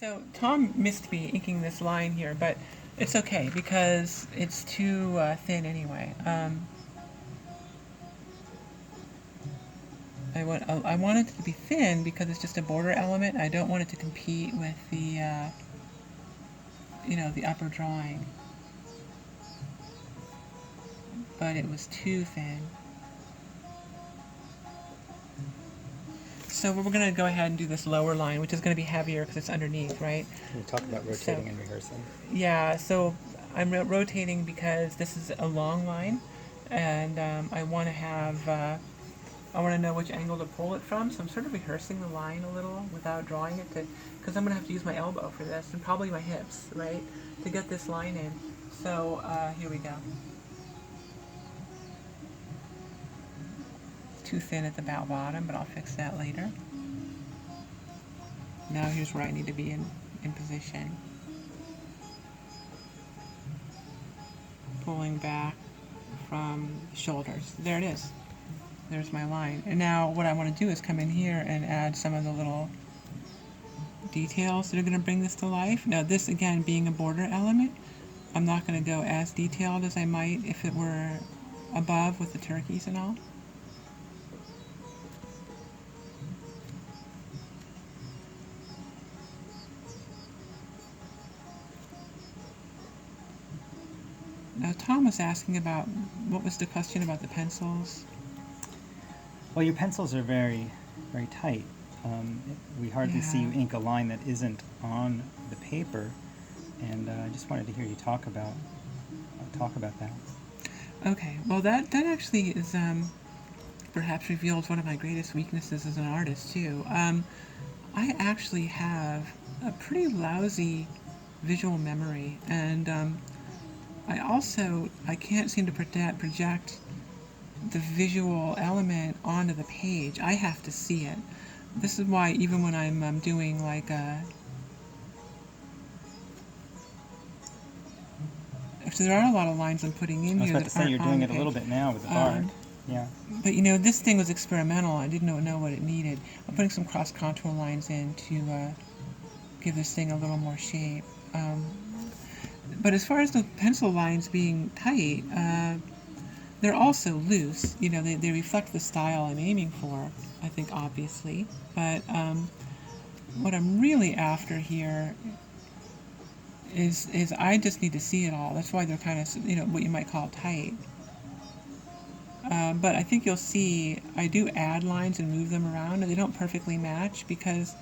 So Tom missed me inking this line here, but it's okay because it's too thin anyway. I want it to be thin because it's just a border element. I don't want it to compete with the the upper drawing. But it was too thin. So we're going to go ahead and do this lower line, which is going to be heavier because it's underneath, right? Can you talk about rotating and rehearsing? Yeah, so I'm rotating because this is a long line, and I want to have, I want to know which angle to pull it from, so I'm sort of rehearsing the line a little without drawing it, because I'm going to have to use my elbow for this, and probably my hips, right, to get this line in. So here we go. Too thin at the bow bottom, but I'll fix that later. Now here's where I need to be in position. Pulling back from the shoulders. There it is. There's my line. And now what I want to do is come in here and add some of the little details that are going to bring this to life. Now this, again, being a border element, I'm not going to go as detailed as I might if it were above with the turkeys and all. Now, Tom was asking about, what was the question about the pencils? Well, your pencils are very, very tight. We hardly see you ink a line that isn't on the paper, and I just wanted to hear you talk about that. Okay, well that actually is perhaps reveals one of my greatest weaknesses as an artist too. I actually have a pretty lousy visual memory, and I can't seem to project the visual element onto the page. I have to see it. This is why even when I'm doing like actually there are a lot of lines I'm putting in here. I was about to say you're doing it a little bit now with the bark. Yeah. But this thing was experimental. I didn't know what it needed. I'm putting some cross contour lines in to give this thing a little more shape. But as far as the pencil lines being tight, they're also loose. They reflect the style I'm aiming for, I think, obviously. But what I'm really after here is I just need to see it all. That's why they're kind of, what you might call tight. But I think you'll see I do add lines and move them around, and they don't perfectly match because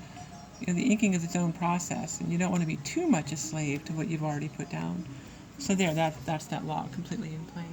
the inking is its own process, and you don't want to be too much a slave to what you've already put down. So that's that log completely in place.